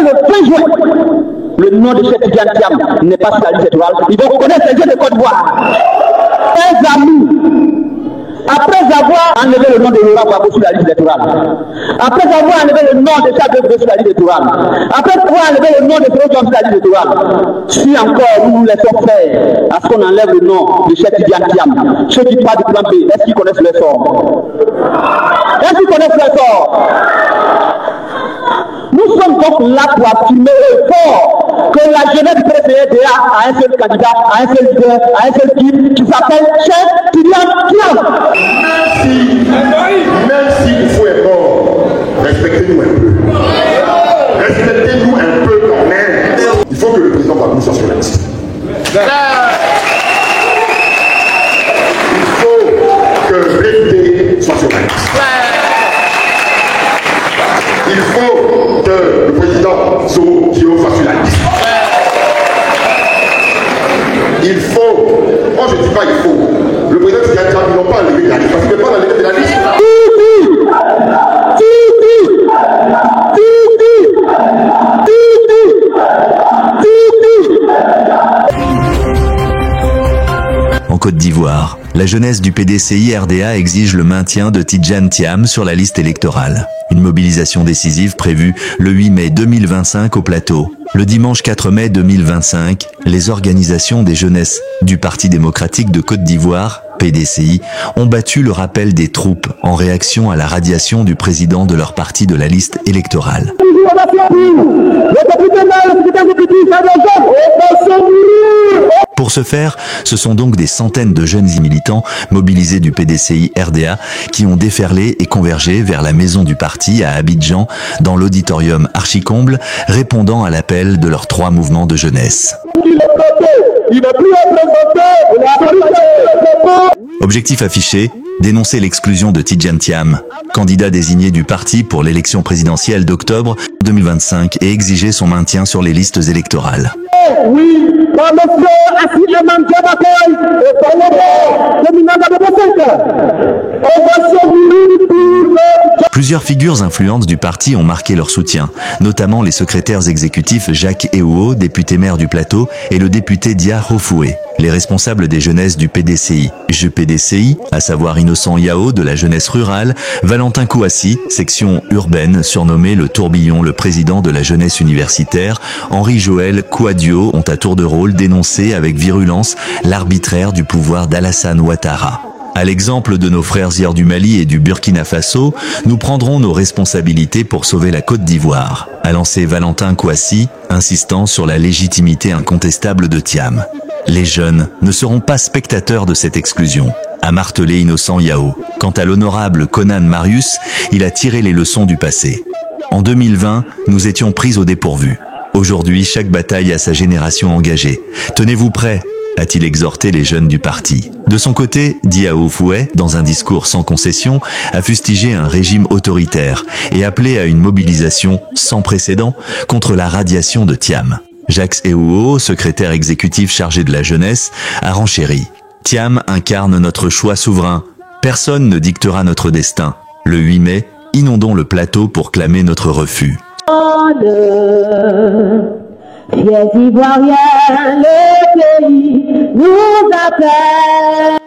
le 20 juin, le nom de Cheikh Tidiane Thiam n'est pas sur la liste électorale. Ils vont reconnaître les jeunes de Côte d'Ivoire. Les amis, après avoir enlevé le nom de Laurent Gbagbo sur la liste électorale, après avoir enlevé le nom de Charles de Gaulle sur la liste électorale, après avoir enlevé le nom de Soro Diom sur la liste électorale, si encore nous nous laissons faire à ce qu'on enlève le nom de Cheikh Tidiane Thiam, ceux qui parlent du plan B, est-ce qu'ils connaissent le sort? Est-ce qu'ils connaissent le sort? Nous sommes donc là pour affirmer fort que la jeunesse du PDCI a un seul candidat, a un seul leader, a un seul type qui s'appelle Cheikh Tidiane Thiam. Même s'il faut être mort, respectez-nous un peu. Respectez-nous un peu quand même. Il faut que le président Gbagbo soit sur la liste. Il faut que BD soit sur la liste. Il faut que le président Soro Diom soit sur la liste. Il faut, moi je ne dis pas il faut, le président Tidiane Thiam, ils n'ont pas enlevé de la liste, parce qu'il ne peut pas enlever de la liste. En Côte d'Ivoire, la jeunesse du PDCI-RDA exige le maintien de Tidiane Thiam sur la liste électorale. Une mobilisation décisive prévue le 8 mai 2025 au Plateau. Le dimanche 4 mai 2025, les organisations des jeunesses du Parti démocratique de Côte d'Ivoire, PDCI, ont battu le rappel des troupes en réaction à la radiation du président de leur parti de la liste électorale. Pour ce faire, ce sont donc des centaines de jeunes et militants mobilisés du PDCI-RDA qui ont déferlé et convergé vers la maison du parti à Abidjan, dans l'auditorium Archicomble, répondant à l'appel de leurs 3 mouvements de jeunesse. Objectif affiché, dénoncer l'exclusion de Tidiane Thiam, candidat désigné du parti pour l'élection présidentielle d'octobre 2025 et exiger son maintien sur les listes électorales. Plusieurs figures influentes du parti ont marqué leur soutien, notamment les secrétaires exécutifs Jacques Ehouo, député maire du Plateau, et le député Dia Hofoué. Les responsables des jeunesses du PDCI, PDCI, à savoir Innocent Yao de la jeunesse rurale, Valentin Kouassi, section urbaine, surnommé le tourbillon, le président de la jeunesse universitaire, Henri-Joël Kouadio ont à tour de rôle dénoncé avec virulence l'arbitraire du pouvoir d'Alassane Ouattara. À l'exemple de nos frères hier du Mali et du Burkina Faso, nous prendrons nos responsabilités pour sauver la Côte d'Ivoire, a lancé Valentin Kouassi, insistant sur la légitimité incontestable de Thiam. Les jeunes ne seront pas spectateurs de cette exclusion, a martelé Innocent Yao. Quant à l'honorable Conan Marius, il a tiré les leçons du passé. En 2020, nous étions pris au dépourvu. Aujourd'hui, chaque bataille a sa génération engagée. Tenez-vous prêts, a-t-il exhorté les jeunes du parti. De son côté, Dia Hofoué, dans un discours sans concession, a fustigé un régime autoritaire et appelé à une mobilisation sans précédent contre la radiation de Thiam. Jacques Ehouo, secrétaire exécutif chargé de la jeunesse, a renchéri. Thiam incarne notre choix souverain. Personne ne dictera notre destin. Le 8 mai, inondons le plateau pour clamer notre refus.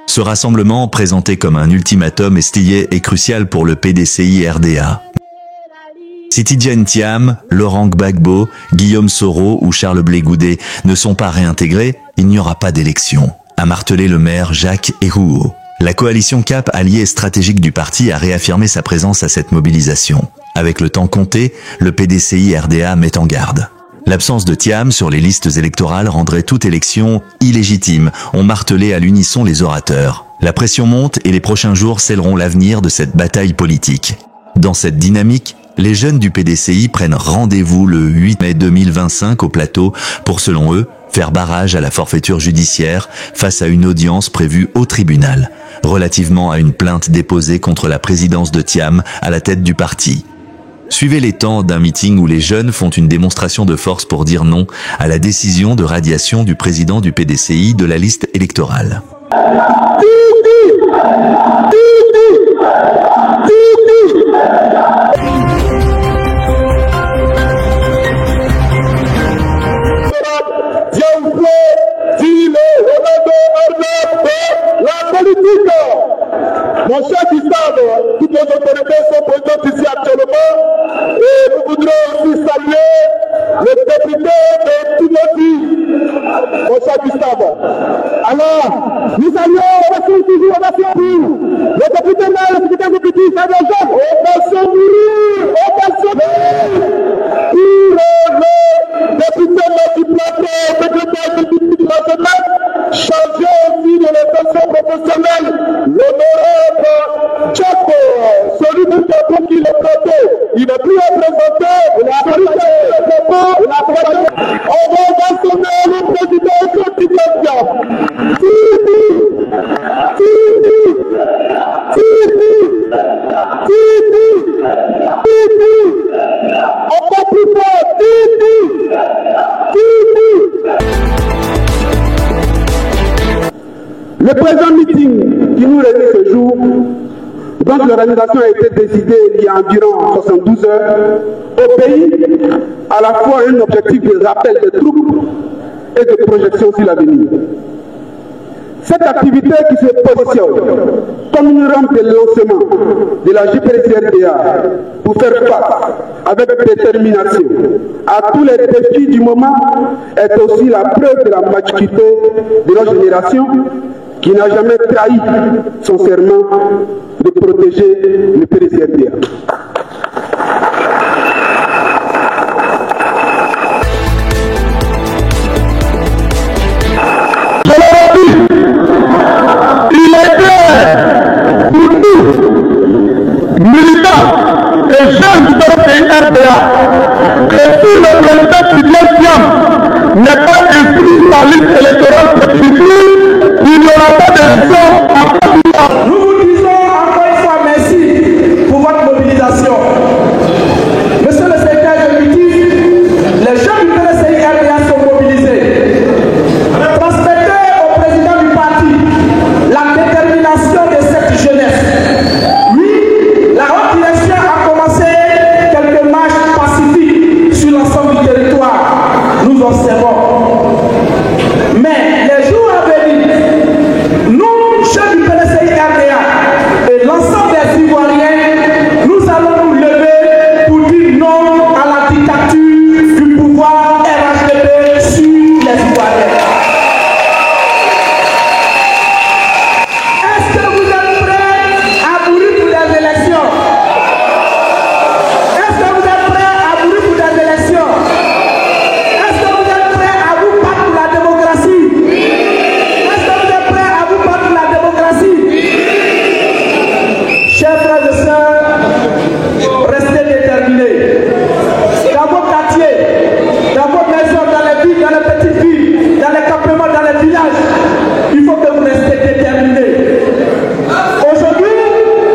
Ce rassemblement, présenté comme un ultimatum estillé, est crucial pour le PDCI-RDA. Si Tidiane Thiam, Laurent Gbagbo, Guillaume Soro ou Charles Blé Goudé ne sont pas réintégrés, il n'y aura pas d'élection, a martelé le maire Jacques Ehouo. La coalition CAP, alliée stratégique du parti, a réaffirmé sa présence à cette mobilisation. Avec le temps compté, le PDCI-RDA met en garde. L'absence de Thiam sur les listes électorales rendrait toute élection illégitime, ont martelé à l'unisson les orateurs. La pression monte et les prochains jours scelleront l'avenir de cette bataille politique. Dans cette dynamique, les jeunes du PDCI prennent rendez-vous le 8 mai 2025 au Plateau pour, selon eux, faire barrage à la forfaiture judiciaire face à une audience prévue au tribunal, relativement à une plainte déposée contre la présidence de Thiam à la tête du parti. Suivez les temps d'un meeting où les jeunes font une démonstration de force pour dire non à la décision de radiation du président du PDCI de la liste électorale. Gustave, toutes nos autorités sont présentes ici actuellement et nous voudrons aussi saluer le député de Timothy, mon cher Gustave. Alors, nous saluons, on va toujours, on va faire plus. Le député maire, le secrétaire exécutif, c'est des gens, on va se mourir, on va se mourir. Pour le député maire du plateau, secrétaire exécutif national, chargé aussi de l'insertion professionnelle, l'honorable Tchako, celui du plateau qui le plateau, il n'est plus représenté, celui qui est représenté, on va sonner le président quotidien. Encore plus fort, le présent meeting qui nous réunit ce jour, dont l'organisation a été décidée il y a environ 72 heures, au pays, à la fois un objectif de rappel des troupes et de projection sur l'avenir. Cette activité qui se positionne comme une rampe de lancement de la JPCRDA pour faire face avec détermination à tous les défis du moment est aussi la preuve de la maturité de notre génération qui n'a jamais trahi son serment de protéger le PDCRDA. Il est clair pour nous, militants et jeunes du PDCRDA, que si le président Fidel Thiam n'est pas inscrit sur la liste électorale de futur, il n'y aura pas d'élection à Côte d'Ivoire. Nous vous disons encore une fois merci pour votre mobilisation. Monsieur le secrétaire exécutif, les jeunes du PDCRDA sont mobilisés. Transmettez au président du parti la détermination de cette jeunesse. Oui, la haute direction a commencé quelques marches pacifiques sur l'ensemble du territoire. Nous observons. Mais les jours à venir, nous, jeunes du PDCRDA et l'ensemble des Ivoiriens, nous allons nous lever pour dire non à la dictature du pouvoir RHDP sur les Ivoiriens. Est-ce que vous êtes prêts à mourir pour des élections? Est-ce que vous êtes prêts à mourir pour des élections? Est-ce que vous êtes prêts à vous battre pour la démocratie? Est-ce que vous êtes prêts à vous battre pour la démocratie? Chers frères et sœurs, restez déterminés. Dans vos quartiers, dans vos maisons, dans les villes, dans les petites villes, dans les campements, dans les villages, il faut que vous restez déterminés. Aujourd'hui,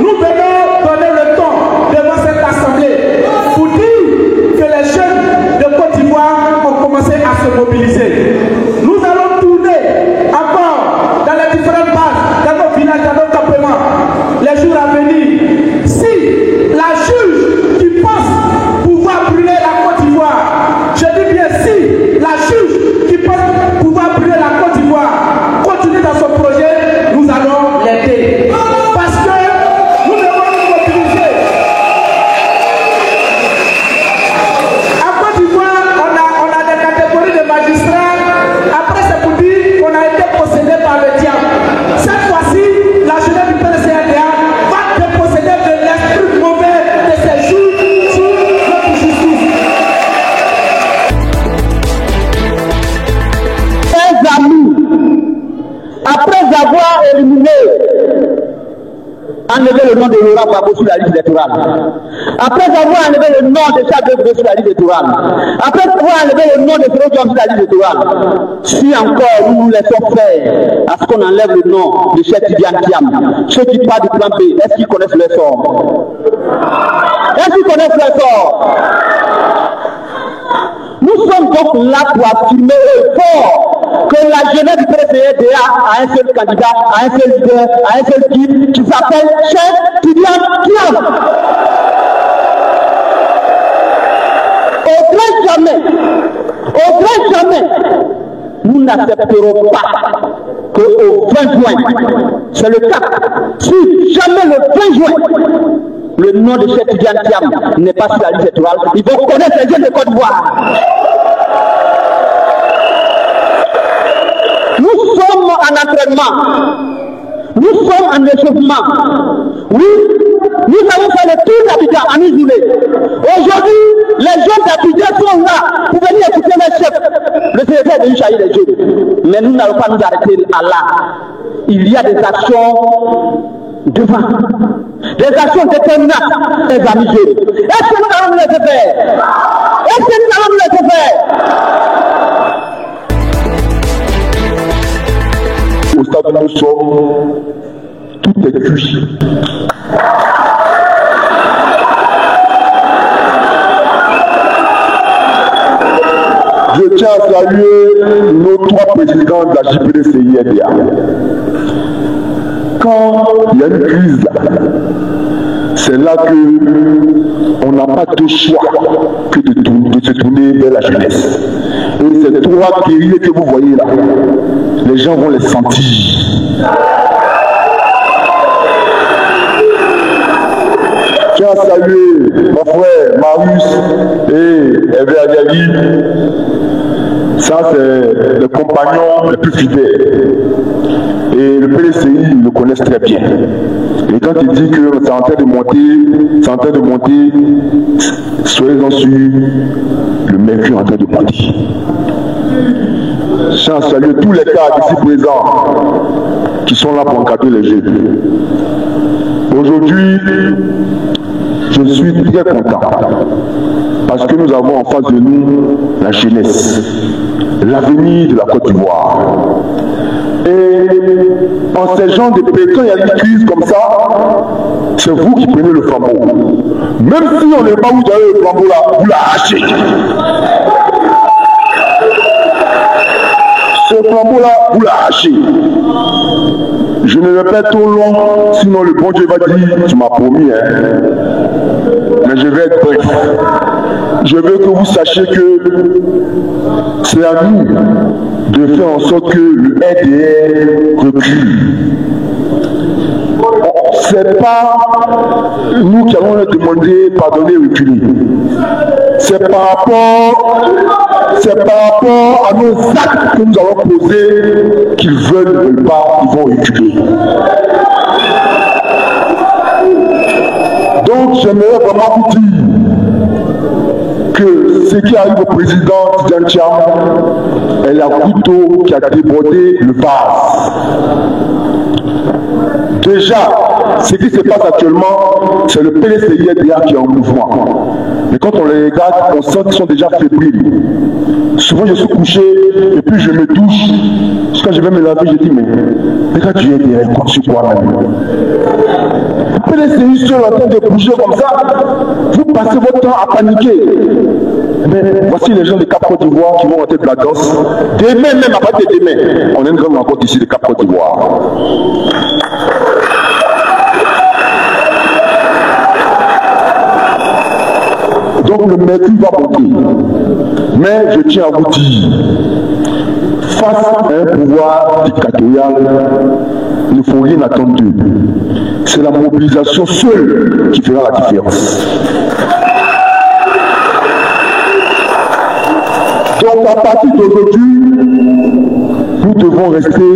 nous venons donner le ton devant cette assemblée pour dire que les jeunes de Côte d'Ivoire ont commencé à se mobiliser. Nous allons tourner encore dans les différentes bases, dans nos villages, dans nos campements, les jours à venir. Si la juge qui pense pouvoir brûler la Côte d'Ivoire, je dis bien si la juge qui pense pouvoir brûler la Côte d'Ivoire continue dans son projet, nous allons l'aider. Parce que nous devons nous mobiliser. À Côte d'Ivoire, on a des catégories de magistrats. Après, c'est pour dire qu'on a été possédé par le diable. Cette fois-ci, la jeunesse du PDCRDA va déposséder de l'esprit mauvais de ces jours sur notre justice. Chers amis, après avoir éliminé, enlevé le nom de Laurent Gbagbo sur la liste électorale, après avoir enlevé le nom de Charles de Gaulle sur la liste électorale, après avoir enlevé le nom de Frédéric Diom sur la liste électorale, si encore nous nous laissons faire à ce qu'on enlève le nom de Cheikh Tidiane Thiam, ceux qui parlent du plan B, est-ce qu'ils connaissent leur sort? Est-ce qu'ils connaissent leur sort? Nous sommes donc là pour affirmer fort que la jeunesse du PDCRDA a un seul candidat, a un seul leader, a un seul guide qui s'appelle Cheikh Tidiane Thiam. Au grand jamais, nous n'accepterons pas qu'au 20 juin, c'est le cap. Si jamais le 20 juin, le nom de Cheikh Tidiane Thiam n'est pas sur la liste électorale, ils vont reconnaître les jeunes de Côte d'Ivoire. Nous sommes en entraînement. Nous sommes en échauffement. Oui, nous avons fait le tour d'Abidjan en une journée. Aujourd'hui, les jeunes d'Abidjan sont là pour venir écouter les chefs. Le secrétaire de Uchaï les jeunes. Mais nous n'allons pas nous arrêter à là. Il y a des actions devant. Des actions déterminantes, les amis jeunes. Est-ce que nous allons nous laisser faire? Est-ce que nous allons nous laisser faire? Au stade où nous sommes, tout est cuit. Je tiens à saluer nos trois présidents de la JPD-CIRDA. Quand il y a une crise, c'est là qu'on n'a pas de choix que de se tourner vers la jeunesse. Et ces trois guerriers que vous voyez là, les gens vont les sentir. Je tiens à saluer mon frère Marius et Hervé Adiali. Ça, c'est le compagnon le plus fidèle. Et le PDCI, ils le connaissent très bien. Et quand il dit que c'est en train de monter, soyez-en sûrs, le mercure est en train de monter. Je tiens à saluer tous les cadres ici présents qui sont là pour encadrer les jeunes. Aujourd'hui, je suis très content parce que nous avons en face de nous la jeunesse, l'avenir de la Côte d'Ivoire. Et en ces gens de pays, quand il y a une crise comme ça, c'est vous qui prenez le flambeau. Même si on n'est pas où vous avez le flambeau là, vous l'arrachez. Ce flambeau là, vous l'arrachez. Je ne vais pas être trop long, sinon le bon Dieu va dire, tu m'as promis, hein. Mais je vais être bref. Je veux que vous sachiez que c'est à nous de faire en sorte que le RDR recule. C'est pas nous qui allons leur demander pardonner et reculer. C'est par rapport à nos actes que nous allons poser qu'ils veulent ou pas, ils vont reculer. Donc j'aimerais vraiment vous dire que ce qui arrive au président Tidiane Thiam est la couteau qui a débordé le vase. Déjà, ce qui se passe actuellement, c'est le PDCI-RDA qui est en mouvement. Mais quand on les regarde, on sent qu'ils sont déjà fébriles. Souvent, je suis couché et puis je me douche. Quand je vais me laver, je dis, mais quand tu es derrière, compte sur quoi même? Le PDCI seul en train de bouger comme ça, vous passez votre temps à paniquer. Mais voici les gens de Cap Côte d'Ivoire qui vont en tête de la danse. Demain, même à partir de demain, on a une grande rencontre ici de Cap Côte d'Ivoire. Donc le mercure va monter. Mais je tiens à vous dire, face à un pouvoir dictatorial, il ne faut rien attendre d'eux. C'est la mobilisation seule qui fera la différence. Donc à partir d'aujourd'hui, nous devons rester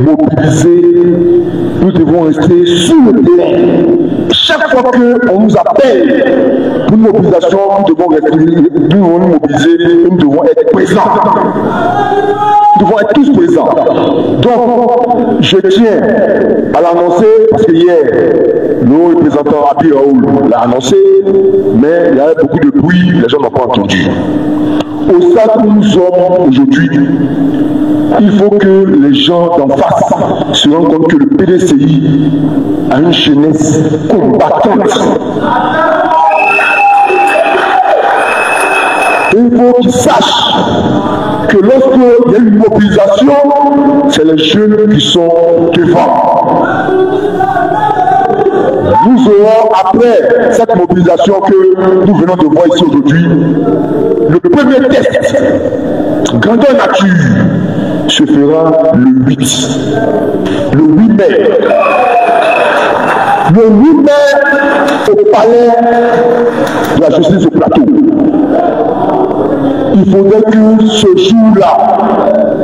mobilisés, nous devons rester sur le terrain. Chaque fois qu'on nous appelle pour une mobilisation, nous devons nous mobiliser et nous devons être présents. Nous devons être tous présents. Donc, je tiens à l'annoncer parce que hier, le représentant Abi Raoul l'a annoncé, mais il y avait beaucoup de bruit, les gens n'ont pas entendu. Au stade où nous sommes aujourd'hui, il faut que les gens d'en face se rendent compte que le PDCI a une jeunesse combattante. Et il faut qu'ils sachent que lorsqu'il y a une mobilisation, c'est les jeunes qui sont devant. Nous aurons, après cette mobilisation que nous venons de voir ici aujourd'hui, le premier test, grandeur nature, se fera le 8. Le 8 mai. Le 8 mai au palais de la justice du plateau. Il faudrait que ce jour-là,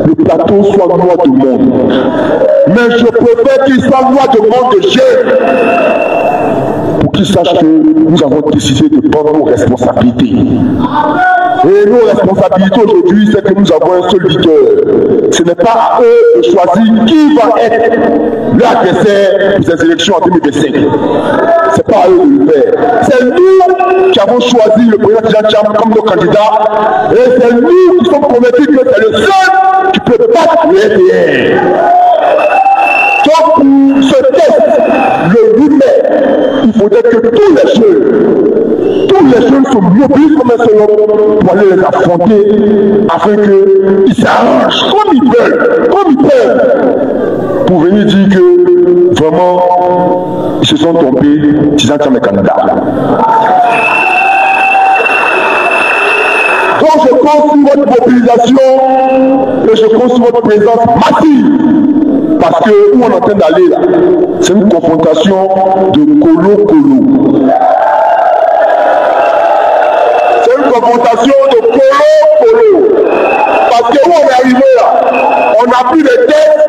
le plateau soit noir de monde. Mais je préfère qu'il soit noir de monde de jeunes. Pour qu'ils sachent que nous avons décidé de prendre nos responsabilités. Et nos responsabilités aujourd'hui, c'est que nous avons un seul leader. Ce n'est pas à eux de choisir qui va être l'adversaire de ces élections en 2025. Ce n'est pas à eux de le faire. C'est nous qui avons choisi le président Tcham comme nos candidats. Et c'est nous qui sommes convaincus que c'est le seul qui peut battre le RDR. Donc pour ce test, le 8 mai, il faudrait que tous les jeunes se mobilisent comme un seul homme pour aller les affronter afin qu'ils s'arrangent comme ils peuvent, pour venir dire que vraiment ils se sont trompés, disant qu'il y a mes candidats. Donc je compte sur votre mobilisation et je compte sur votre présence massive. Parce que où on est en train d'aller là, c'est une confrontation de colo-colo. C'est une confrontation de colo-colo. Parce que où on est arrivé là, on n'a plus de tête,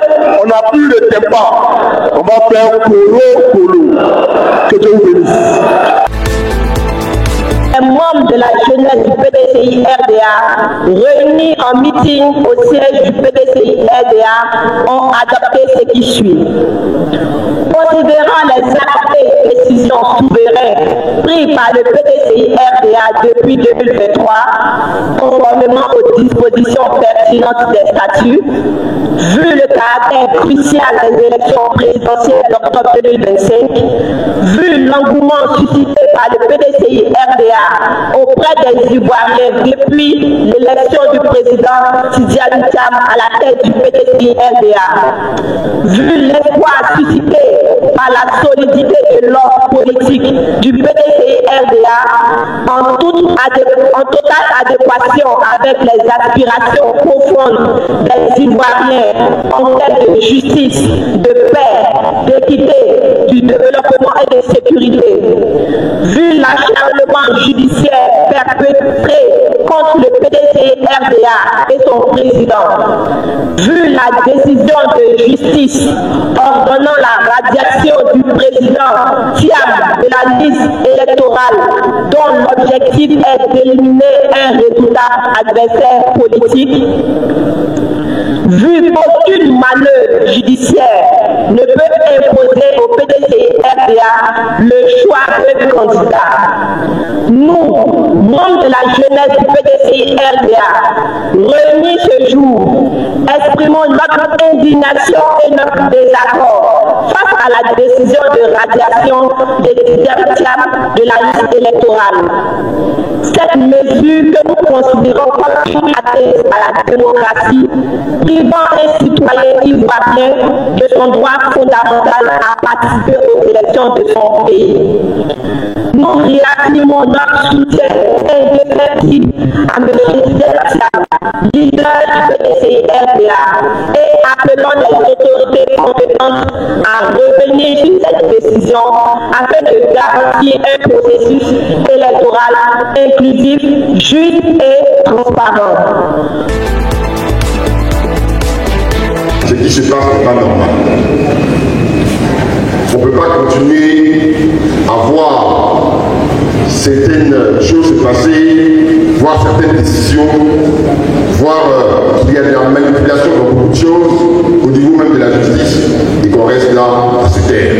on n'a plus de tempa. On va faire colo-colo. Que Dieu vous bénisse. Les membres de la jeunesse du PDCI RDA réunis en meeting au siège du PDCI RDA ont adopté ce qui suit. Considérant les actes et décisions souveraines pris par le PDCI RDA depuis 2023, conformément aux dispositions pertinentes des statuts, vu le caractère crucial des élections présidentielles d'octobre 2025, vu l'engouement suscité par le PDCI RDA auprès des Ivoiriens depuis l'élection du président Tidjane Thiam à la tête du PDCI RDA, vu l'espoir suscité par la solidité de l'ordre politique du PDCI RDA en totale adéquation avec les aspirations profondes des Ivoiriens en termes de justice, de paix, d'équité, du développement et de sécurité, vu l'acharnement judiciaire perpétré contre le PDCI RDA et son président, vu la décision de justice ordonnant la radiation du président Thiam de la liste électorale dont l'objectif est d'éliminer un résultat adversaire politique, vu qu'aucune manœuvre judiciaire ne peut imposer au PDCI RDA le choix d'un candidat, nous, membres de la jeunesse du PDCI RDA, réunis ce jour, exprimons notre indignation et notre désaccord face à la décision de radiation des Thiam de la liste électorale. Cette mesure que nous considérons comme une atteinte à la démocratie, privant un citoyen ivoirien de son droit fondamental à participer aux élections de son pays. Nous réaffirmons notre soutien indéfectible à M. Thiam, leader du PDCI RDA, et appelons les autorités compétentes à revenir sur cette décision afin de garantir un processus électoral inclusif, juste et transparent. Ce qui se passe n'est pas normal. On ne peut pas continuer à voir certaines choses se passer, voir certaines décisions, voir qu'il y a de la manipulation dans beaucoup de choses au niveau même de la justice et qu'on reste là à se taire.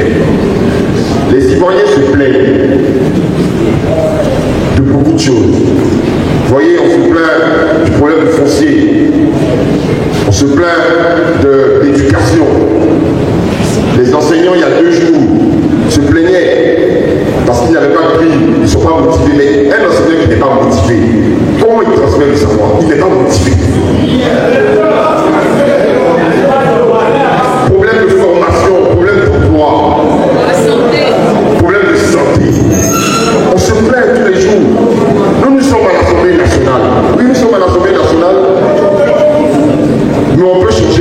Les Ivoiriens se plaignent de beaucoup de choses. Vous voyez, on se plaint du problème du foncier, on se plaint de l'éducation. Les enseignants, il y a 2 jours, se plaignaient parce qu'ils n'avaient pas de prix, ils ne sont pas motivés. Mais un enseignant qui n'est pas motivé, comment il transmet le savoir? Il n'est pas motivé. Problème de formation, problème d'emploi, problème de santé. On se plaint tous les jours. Nous sommes à l'Assemblée nationale. Oui, nous sommes à l'Assemblée nationale, mais on peut changer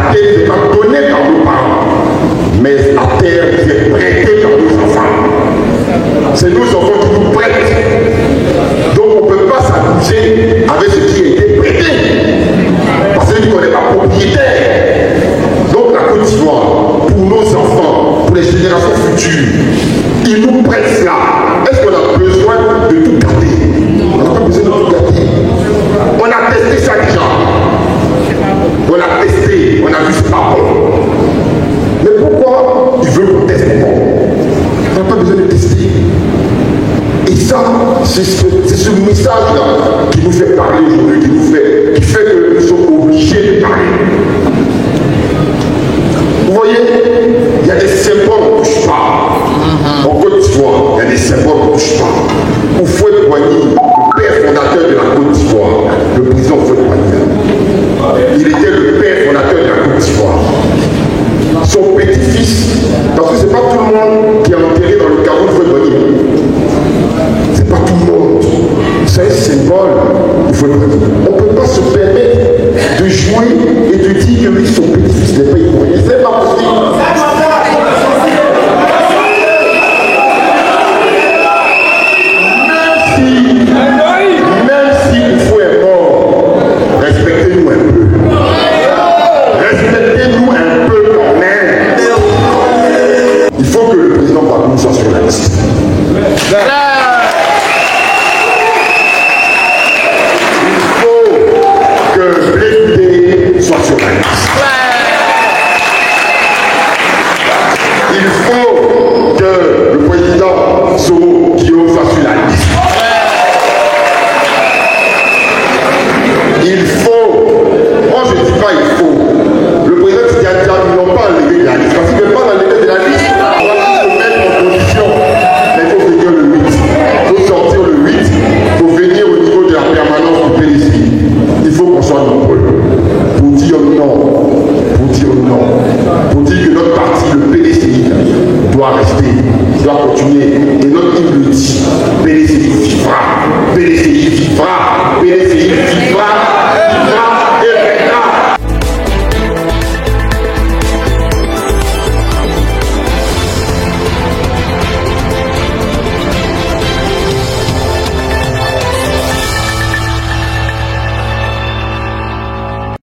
La terre n'est pas donnée par nos parents, mais la terre est prêtée par nos enfants. C'est nos enfants qui nous prêtent. Donc on ne peut pas s'amuser avec ce qui a été prêté. Parce qu'on n'est pas propriétaire. Donc la Côte d'Ivoire, pour nos enfants, pour les générations futures, ils nous prêtent cela. Est-ce qu'on a besoin de tout garder? On n'a pas besoin de tout garder. On a testé ça déjà. On a testé, on a vu c'est pas bon. Mais pourquoi il veut qu'on teste bon? On n'a pas besoin de tester. Et ça, c'est ce message-là qui nous fait parler aujourd'hui, qui fait que nous sommes obligés de parler. Vous voyez, il y a des symboles qu'on ne touche pas. En Côte d'Ivoire, il y a des symboles qu'on ne touche pas. Houphouët-Boigny, le père fondateur de la Côte d'Ivoire, le président Houphouët-Boigny, il était le père fondateur de la Côte d'Ivoire. Son petit-fils, parce que ce n'est pas tout le monde qui est enterré dans le caveau de Houphouët-Boigny. C'est pas tout le monde. C'est un symbole. On ne peut pas se permettre de jouer et de dire que lui, son petit-fils n'est pas ivoirien. C'est pas possible. Même si Oufou est mort, respectez-nous un peu. Respectez-nous un peu quand même. Il faut que le président Bakou soit sur la liste. Soit sur la liste. Il faut que le président Soro Guillaume soit sur la liste. Il faut, moi je ne dis pas il faut, le président Tidiane ils n'ont pas enlevé de la liste, parce qu'il ne veut pas enlever de la liste. On va se mettre en position, mais il faut venir le 8. Il faut sortir le 8, il faut venir au niveau de la permanence du PDC. Il faut qu'on soit nombreux. Pour dire non, pour dire que notre parti, le PDCI, doit rester, doit continuer. Et notre hymne le dit, PDCI vivra, PDCI